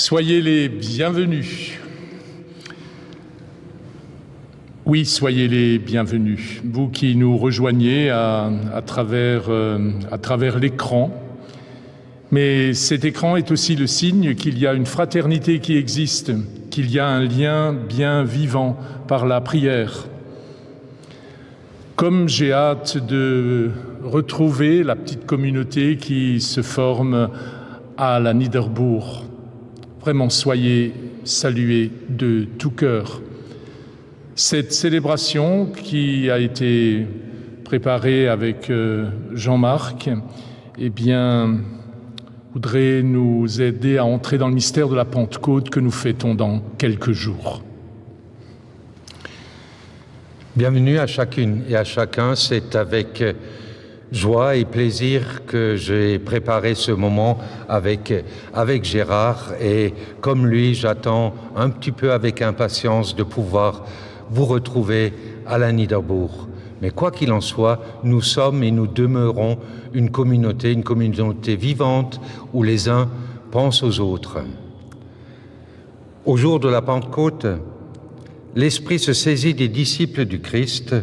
Soyez les bienvenus. Oui, soyez les bienvenus, vous qui nous rejoignez à travers l'écran. Mais cet écran est aussi le signe qu'il y a une fraternité qui existe, qu'il y a un lien bien vivant par la prière. Comme j'ai hâte de retrouver la petite communauté qui se forme à la Niederbourg, vraiment soyez salués de tout cœur. Cette célébration qui a été préparée avec Jean-Marc, eh bien, voudrait nous aider à entrer dans le mystère de la Pentecôte que nous fêtons dans quelques jours. Bienvenue à chacune et à chacun. C'est avec joie et plaisir que j'ai préparé ce moment avec Gérard. Et comme lui, j'attends un petit peu avec impatience de pouvoir vous retrouver à la Niederbourg. Mais quoi qu'il en soit, nous sommes et nous demeurons une communauté vivante où les uns pensent aux autres. Au jour de la Pentecôte, l'Esprit se saisit des disciples du Christ.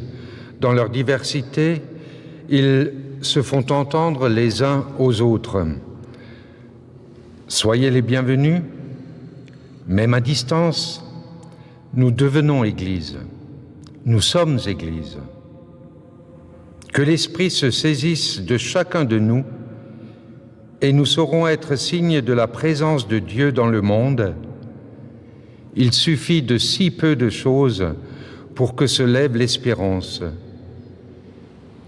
Dans leur diversité, ils se font entendre les uns aux autres. Soyez les bienvenus, même à distance, nous devenons Église. Nous sommes Église. Que l'Esprit se saisisse de chacun de nous et nous saurons être signe de la présence de Dieu dans le monde. Il suffit de si peu de choses pour que se lève l'espérance.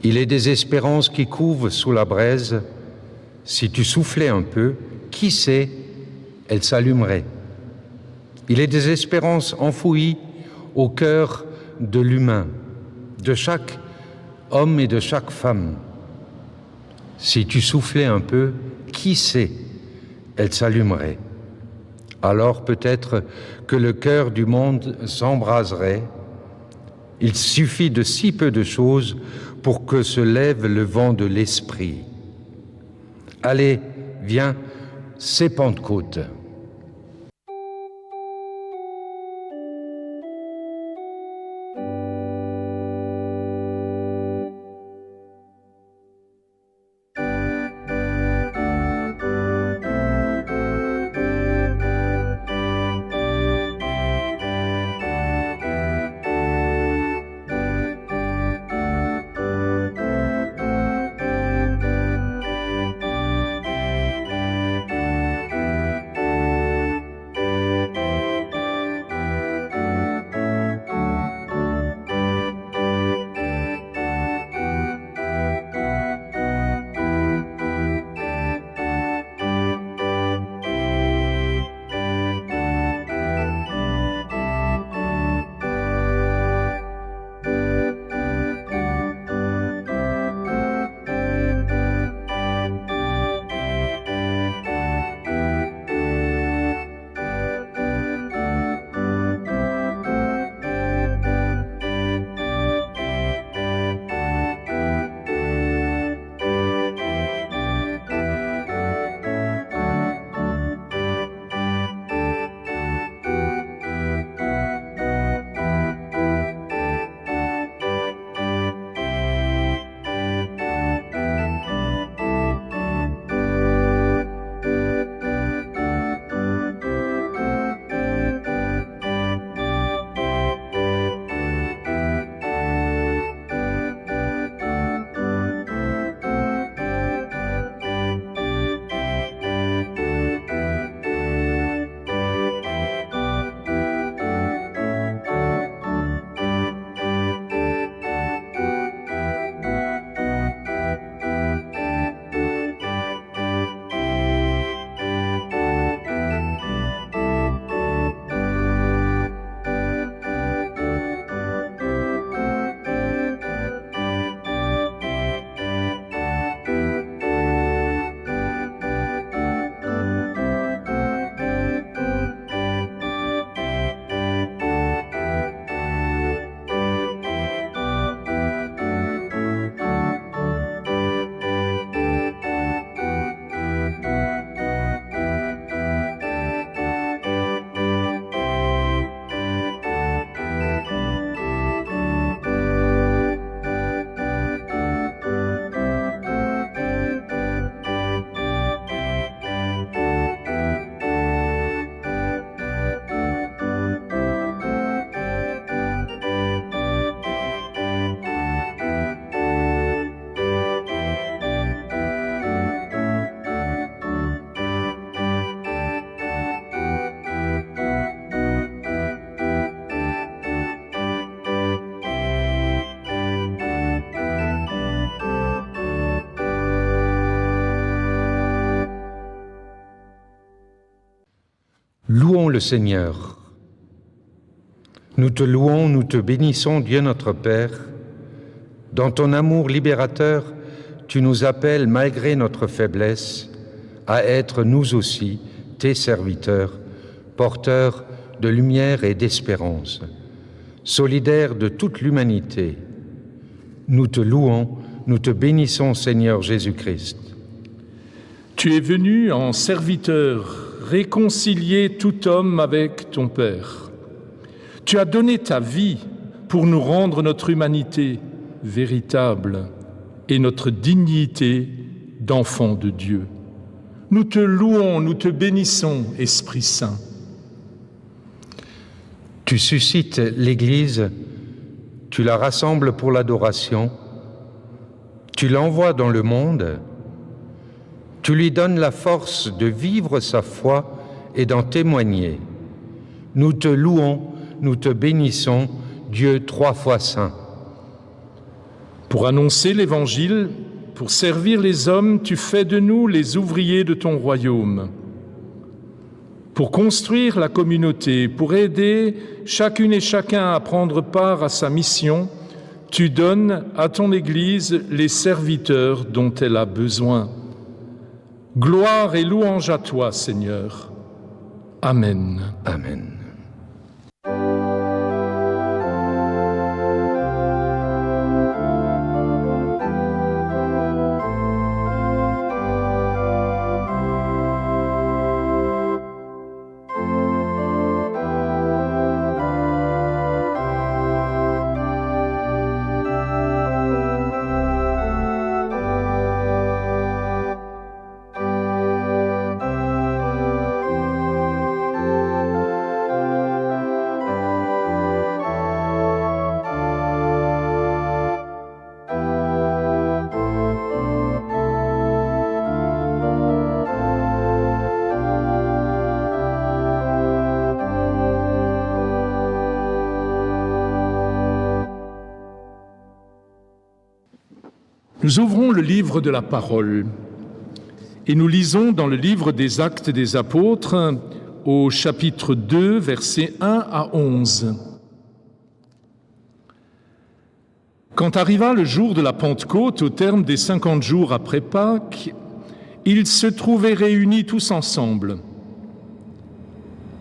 Il est des espérances qui couvent sous la braise. Si tu soufflais un peu, qui sait, elles s'allumeraient. Il est des espérances enfouies au cœur de l'humain, de chaque homme et de chaque femme. Si tu soufflais un peu, qui sait, elles s'allumeraient. Alors peut-être que le cœur du monde s'embraserait. Il suffit de si peu de choses pour que se lève le vent de l'esprit. Allez, viens, c'est Pentecôte. louons le Seigneur. Nous te louons, nous te bénissons, Dieu notre Père. Dans ton amour libérateur, tu nous appelles, malgré notre faiblesse, à être nous aussi, tes serviteurs, porteurs de lumière et d'espérance, solidaires de toute l'humanité. Nous te louons, nous te bénissons, Seigneur Jésus-Christ. Tu es venu en serviteur réconcilier tout homme avec ton Père. Tu as donné ta vie pour nous rendre notre humanité véritable et notre dignité d'enfant de Dieu. Nous te louons, nous te bénissons, Esprit Saint. Tu suscites l'Église, tu la rassembles pour l'adoration, tu l'envoies dans le monde, tu lui donnes la force de vivre sa foi et d'en témoigner. Nous te louons, nous te bénissons, Dieu trois fois saint. Pour annoncer l'Évangile, pour servir les hommes, tu fais de nous les ouvriers de ton royaume. Pour construire la communauté, pour aider chacune et chacun à prendre part à sa mission, tu donnes à ton Église les serviteurs dont elle a besoin. Gloire et louange à toi, Seigneur. Amen. Amen. Nous ouvrons le livre de la parole et nous lisons dans le livre des Actes des Apôtres au chapitre 2, versets 1 à 11. Quand arriva le jour de la Pentecôte, au terme des 50 jours après Pâques, ils se trouvaient réunis tous ensemble.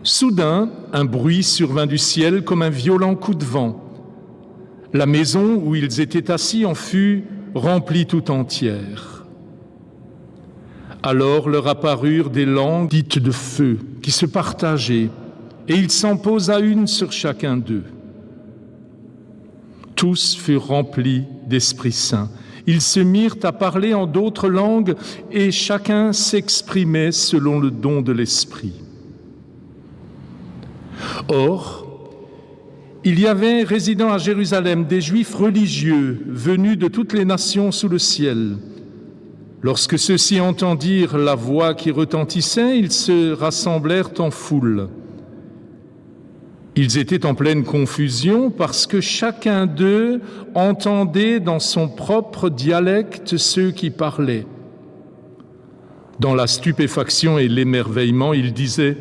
Soudain, un bruit survint du ciel comme un violent coup de vent. La maison où ils étaient assis en fut remplie tout entière. Alors leur apparurent des langues dites de feu qui se partageaient, et il s'en posa une sur chacun d'eux. Tous furent remplis d'Esprit Saint. Ils se mirent à parler en d'autres langues, et chacun s'exprimait selon le don de l'Esprit. Or, il y avait résidant à Jérusalem des Juifs religieux venus de toutes les nations sous le ciel. Lorsque ceux-ci entendirent la voix qui retentissait, ils se rassemblèrent en foule. Ils étaient en pleine confusion parce que chacun d'eux entendait dans son propre dialecte ceux qui parlaient. Dans la stupéfaction et l'émerveillement, ils disaient: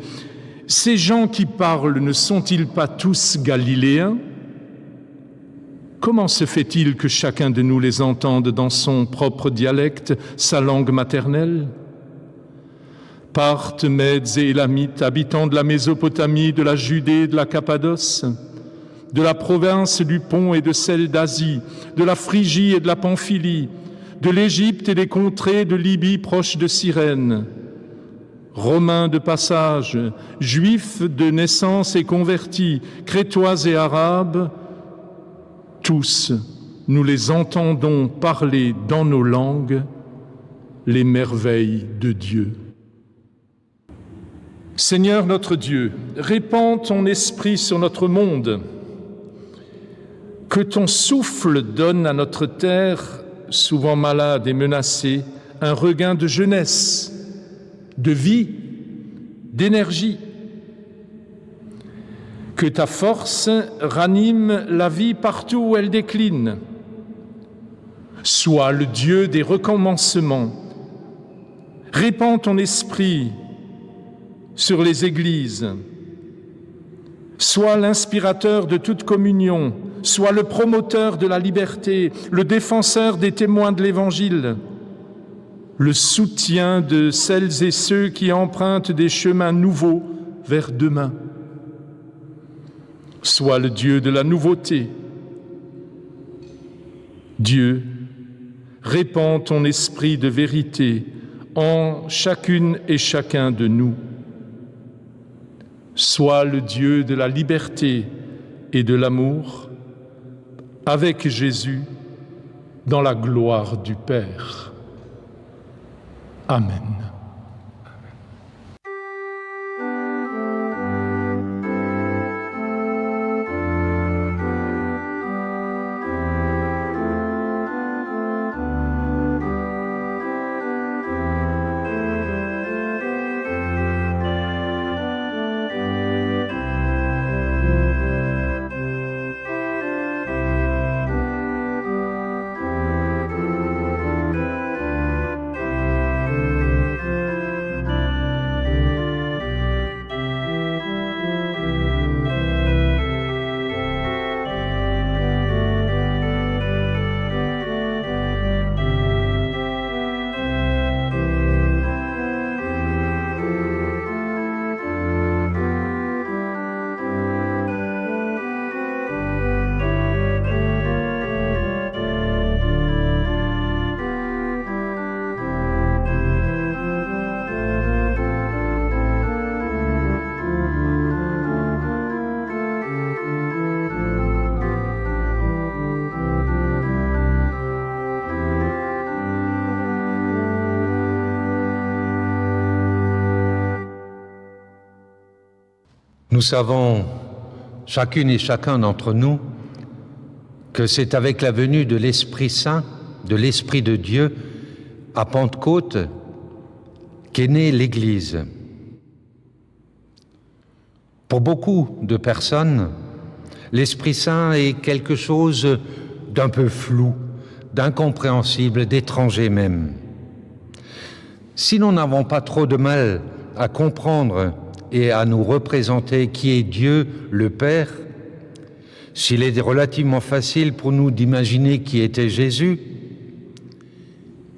ces gens qui parlent ne sont-ils pas tous galiléens? Comment se fait-il que chacun de nous les entende dans son propre dialecte, sa langue maternelle? Parthes, Mèdes et Élamites, habitants de la Mésopotamie, de la Judée, de la Cappadoce, de la province du Pont et de celle d'Asie, de la Phrygie et de la Pamphylie, de l'Égypte et des contrées de Libye proches de Cyrène, Romains de passage, Juifs de naissance et convertis, Crétois et Arabes, tous, nous les entendons parler dans nos langues les merveilles de Dieu. Seigneur notre Dieu, répands ton esprit sur notre monde, que ton souffle donne à notre terre, souvent malade et menacée, un regain de jeunesse, de vie, d'énergie. Que ta force ranime la vie partout où elle décline. Sois le Dieu des recommencements. Répands ton esprit sur les églises, Sois l'inspirateur de toute communion, sois le promoteur de la liberté, le défenseur des témoins de l'Évangile, le soutien de celles et ceux qui empruntent des chemins nouveaux vers demain. Sois le Dieu de la nouveauté. Dieu, répands ton esprit de vérité en chacune et chacun de nous. Sois le Dieu de la liberté et de l'amour, avec Jésus, dans la gloire du Père. Amen. Nous savons, chacune et chacun d'entre nous, que c'est avec la venue de l'Esprit Saint, de l'Esprit de Dieu, à Pentecôte, qu'est née l'Église. Pour beaucoup de personnes, l'Esprit Saint est quelque chose d'un peu flou, d'incompréhensible, d'étranger même. Si nous n'avons pas trop de mal à comprendre et à nous représenter qui est Dieu, le Père, s'il est relativement facile pour nous d'imaginer qui était Jésus,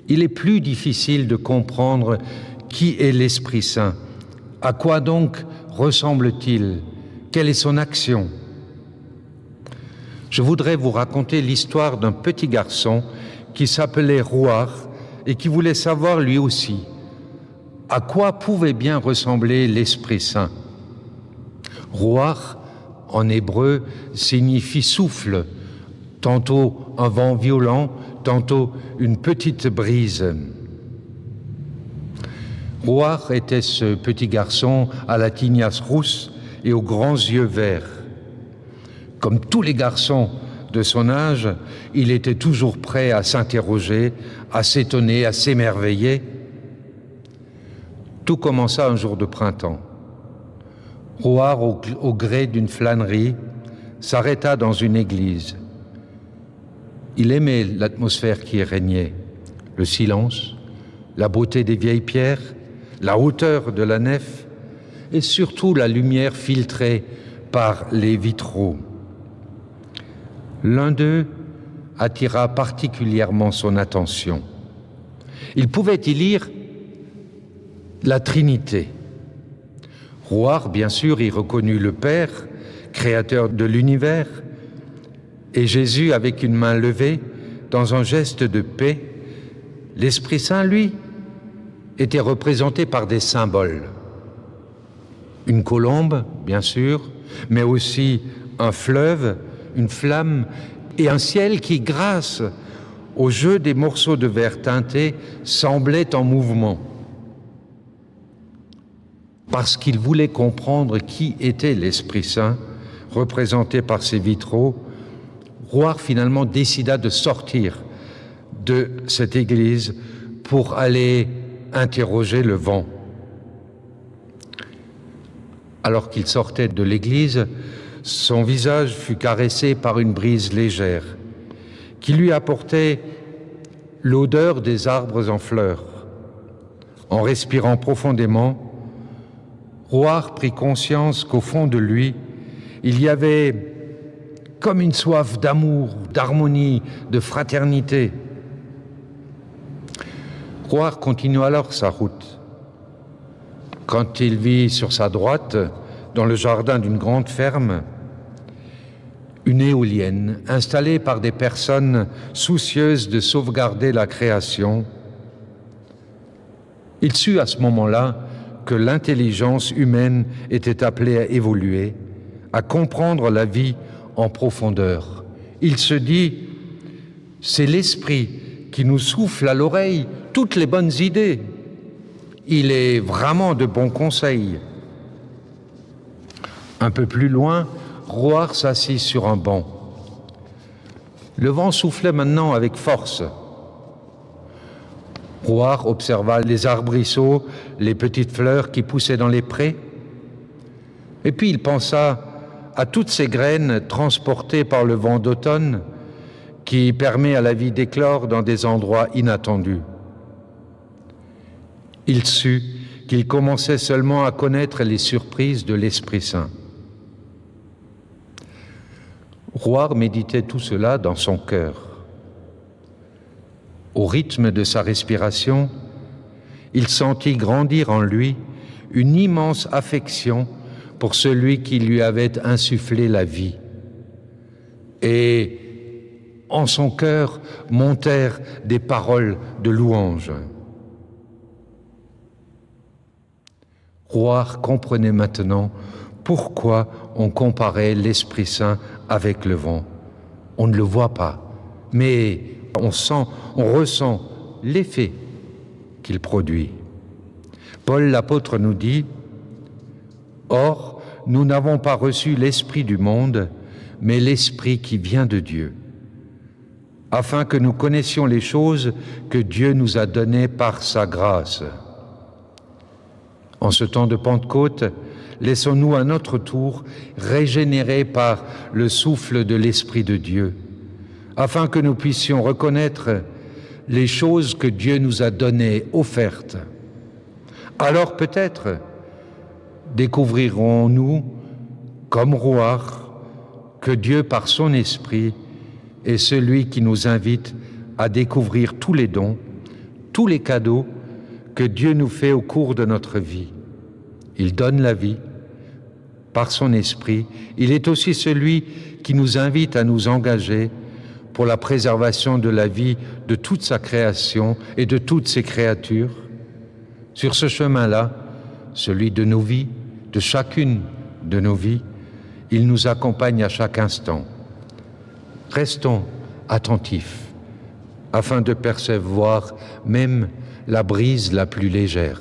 il est plus difficile de comprendre qui est l'Esprit Saint. À quoi donc ressemble-t-il? Quelle est son action? Je voudrais vous raconter l'histoire d'un petit garçon qui s'appelait Rouar et qui voulait savoir lui aussi à quoi pouvait bien ressembler l'Esprit Saint. Rouar, en hébreu, signifie souffle, tantôt un vent violent, tantôt une petite brise. Rouar était ce petit garçon à la tignasse rousse et aux grands yeux verts. Comme tous les garçons de son âge, il était toujours prêt à s'interroger, à s'étonner, à s'émerveiller. Tout commença un jour de printemps. Rouar, au gré d'une flânerie, s'arrêta dans une église. Il aimait l'atmosphère qui y régnait, le silence, la beauté des vieilles pierres, la hauteur de la nef et surtout la lumière filtrée par les vitraux. L'un d'eux attira particulièrement son attention. Il pouvait y lire la Trinité. Rouar, bien sûr, y reconnut le Père, créateur de l'univers, et Jésus avec une main levée, dans un geste de paix. L'Esprit Saint, lui, était représenté par des symboles. Une colombe, bien sûr, mais aussi un fleuve, une flamme et un ciel qui, grâce au jeu des morceaux de verre teintés, semblait en mouvement. Parce qu'il voulait comprendre qui était l'Esprit Saint, représenté par ces vitraux, Rouar finalement décida de sortir de cette église pour aller interroger le vent. Alors qu'il sortait de l'église, son visage fut caressé par une brise légère qui lui apportait l'odeur des arbres en fleurs. En respirant profondément, Rouar prit conscience qu'au fond de lui, il y avait comme une soif d'amour, d'harmonie, de fraternité. Roar continue alors sa route. Quand il vit sur sa droite, dans le jardin d'une grande ferme, une éolienne installée par des personnes soucieuses de sauvegarder la création, il sut à ce moment-là que l'intelligence humaine était appelée à évoluer, à comprendre la vie en profondeur. Il se dit, c'est l'esprit qui nous souffle à l'oreille toutes les bonnes idées. Il est vraiment de bons conseils. Un peu plus loin, Roar s'assit sur un banc. Le vent soufflait maintenant avec force. Roar observa les arbrisseaux, les petites fleurs qui poussaient dans les prés. Et puis il pensa à toutes ces graines transportées par le vent d'automne qui permet à la vie d'éclore dans des endroits inattendus. Il sut qu'il commençait seulement à connaître les surprises de l'Esprit Saint. Roar méditait tout cela dans son cœur. Au rythme de sa respiration, il sentit grandir en lui une immense affection pour celui qui lui avait insufflé la vie. Et en son cœur montèrent des paroles de louange. Roar comprenait maintenant pourquoi on comparait l'Esprit Saint avec le vent. On ne le voit pas, mais on ressent l'effet qu'il produit. Paul l'apôtre nous dit « Or, nous n'avons pas reçu l'esprit du monde, mais l'esprit qui vient de Dieu, afin que nous connaissions les choses que Dieu nous a données par sa grâce. » En ce temps de Pentecôte, laissons-nous à notre tour régénérer par le souffle de l'Esprit de Dieu, afin que nous puissions reconnaître les choses que Dieu nous a données, offertes. Alors peut-être découvrirons-nous, comme Roar, que Dieu, par son Esprit, est celui qui nous invite à découvrir tous les dons, tous les cadeaux que Dieu nous fait au cours de notre vie. Il donne la vie par son Esprit. Il est aussi celui qui nous invite à nous engager pour la préservation de la vie de toute sa création et de toutes ses créatures. Sur ce chemin-là, celui de nos vies, de chacune de nos vies, il nous accompagne à chaque instant. Restons attentifs afin de percevoir même la brise la plus légère.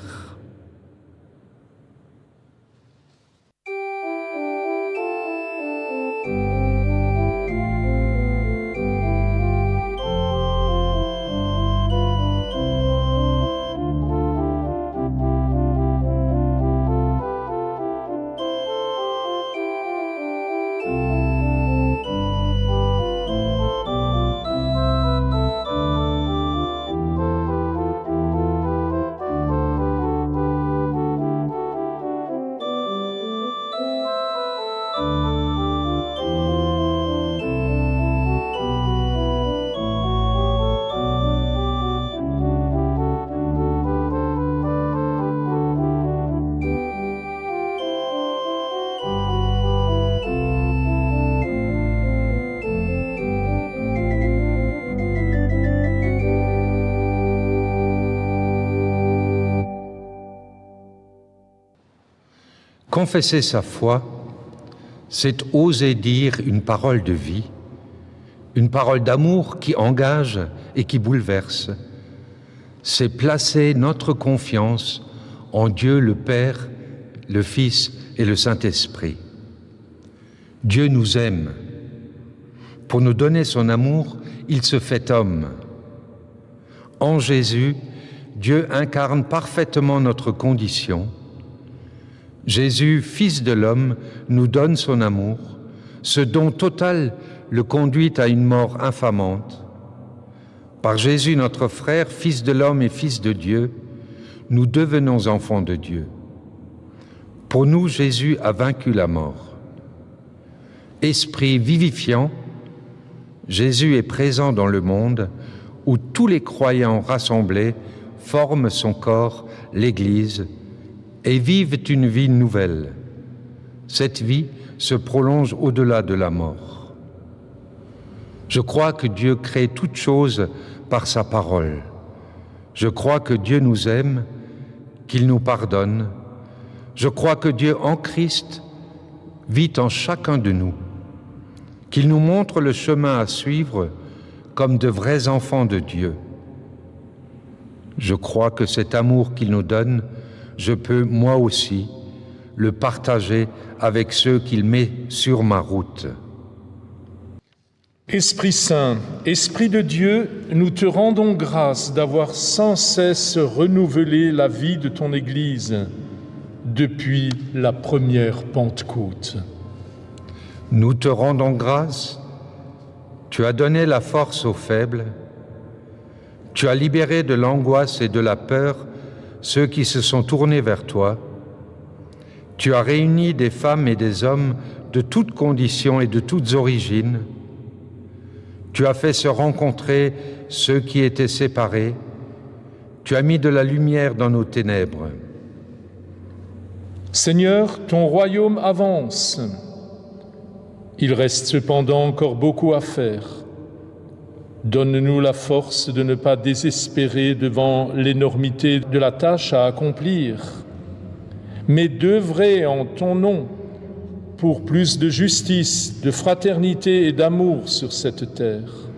Confesser sa foi, c'est oser dire une parole de vie, une parole d'amour qui engage et qui bouleverse. C'est placer notre confiance en Dieu le Père, le Fils et le Saint-Esprit. Dieu nous aime. Pour nous donner son amour, il se fait homme. En Jésus, Dieu incarne parfaitement notre condition. Jésus, Fils de l'homme, nous donne son amour. Ce don total le conduit à une mort infamante. Par Jésus, notre frère, Fils de l'homme et Fils de Dieu, nous devenons enfants de Dieu. Pour nous, Jésus a vaincu la mort. Esprit vivifiant, Jésus est présent dans le monde où tous les croyants rassemblés forment son corps, l'Église, et vivent une vie nouvelle. Cette vie se prolonge au-delà de la mort. Je crois que Dieu crée toutes choses par sa parole. Je crois que Dieu nous aime, qu'il nous pardonne. Je crois que Dieu en Christ vit en chacun de nous, qu'il nous montre le chemin à suivre comme de vrais enfants de Dieu. Je crois que cet amour qu'il nous donne, je peux, moi aussi, le partager avec ceux qu'il met sur ma route. Esprit Saint, Esprit de Dieu, nous te rendons grâce d'avoir sans cesse renouvelé la vie de ton Église depuis la première Pentecôte. Nous te rendons grâce, tu as donné la force aux faibles, tu as libéré de l'angoisse et de la peur ceux qui se sont tournés vers toi, tu as réuni des femmes et des hommes de toutes conditions et de toutes origines, tu as fait se rencontrer ceux qui étaient séparés, tu as mis de la lumière dans nos ténèbres. Seigneur, ton royaume avance. Il reste cependant encore beaucoup à faire. Donne-nous la force de ne pas désespérer devant l'énormité de la tâche à accomplir, mais d'œuvrer en ton nom pour plus de justice, de fraternité et d'amour sur cette terre.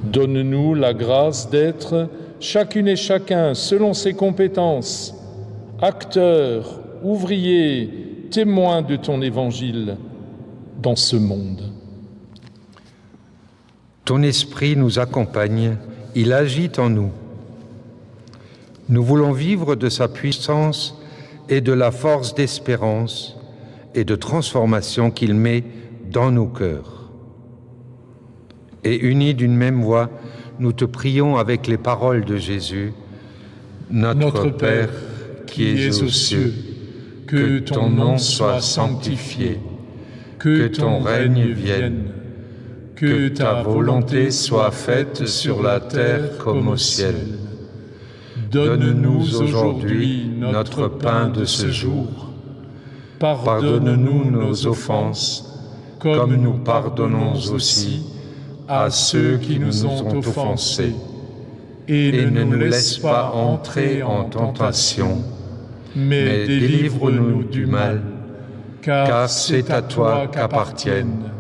Donne-nous la grâce d'être, chacune et chacun, selon ses compétences, acteurs, ouvriers, témoins de ton évangile dans ce monde. Ton esprit nous accompagne, il agit en nous. Nous voulons vivre de sa puissance et de la force d'espérance et de transformation qu'il met dans nos cœurs. Et unis d'une même voix, nous te prions avec les paroles de Jésus. Notre Père, qui es aux cieux, que ton nom soit sanctifié, que ton règne vienne, que ta volonté soit faite sur la terre comme au ciel. Donne-nous aujourd'hui notre pain de ce jour. Pardonne-nous nos offenses, comme nous pardonnons aussi à ceux qui nous ont offensés. Et ne nous laisse pas entrer en tentation, mais délivre-nous du mal, car c'est à toi qu'appartiennent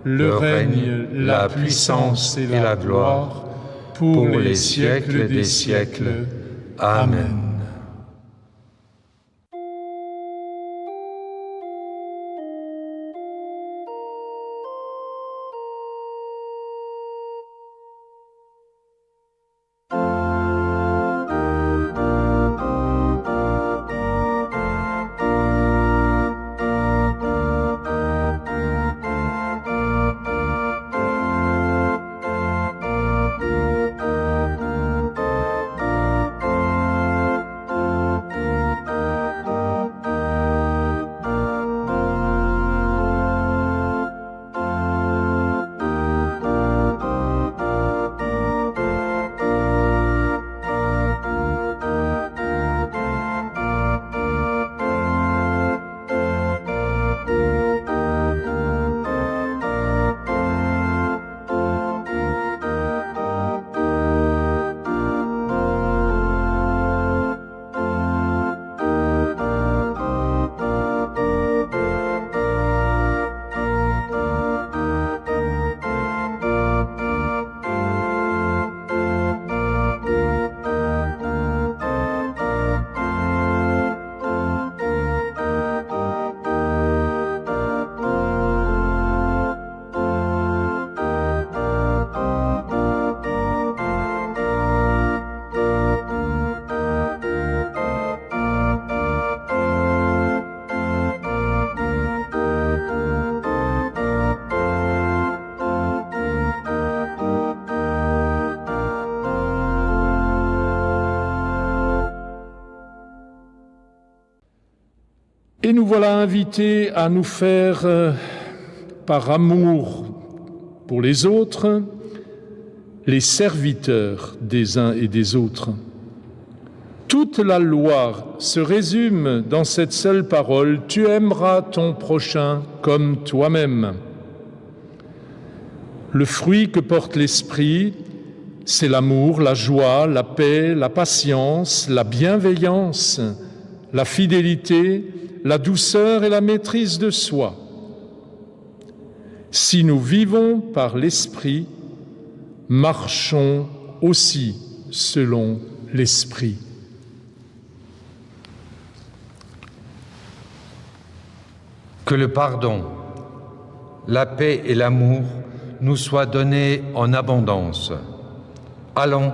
le règne, la puissance et la gloire, pour les siècles des siècles. Amen. Et nous voilà invités à nous faire par amour pour les autres, les serviteurs des uns et des autres. Toute la loi se résume dans cette seule parole, « Tu aimeras ton prochain comme toi-même ». Le fruit que porte l'Esprit, c'est l'amour, la joie, la paix, la patience, la bienveillance, la fidélité, la douceur et la maîtrise de soi. Si nous vivons par l'Esprit, marchons aussi selon l'Esprit. Que le pardon, la paix et l'amour nous soient donnés en abondance. Allons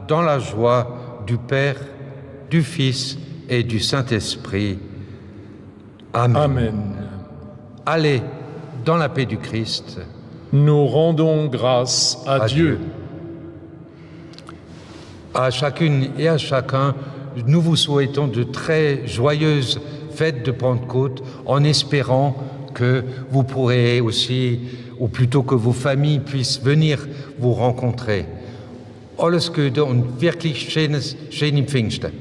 dans la joie du Père, du Fils et du Saint-Esprit. Amen. Amen. Allez dans la paix du Christ. Nous rendons grâce à Dieu. À chacune et à chacun, nous vous souhaitons de très joyeuses fêtes de Pentecôte, en espérant que vous pourrez aussi, ou plutôt que vos familles puissent venir vous rencontrer. Alles Gute und wirklich schöne Pfingsten.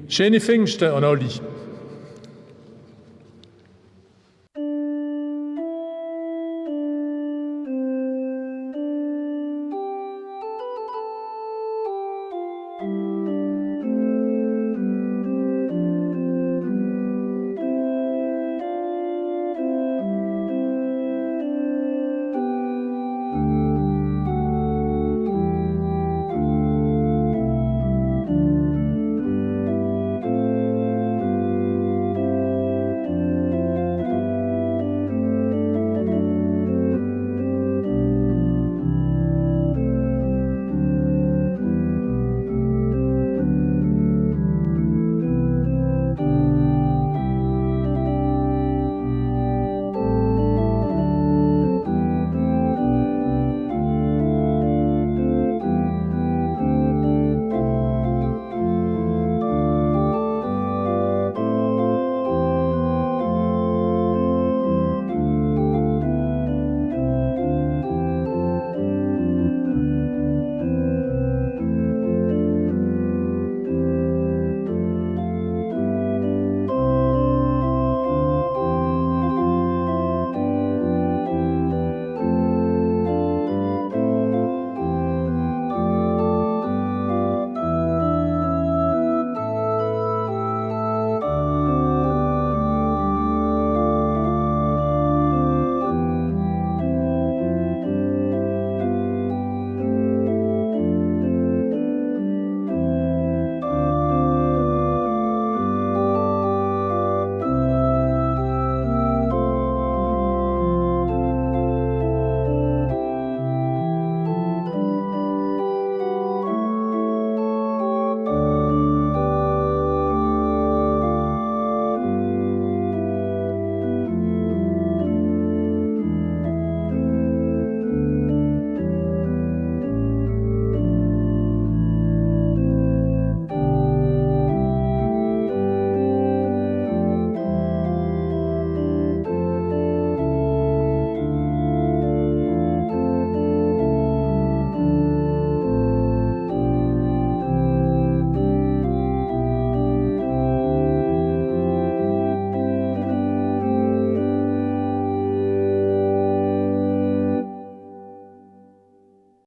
Schöne Pfingsten an alle.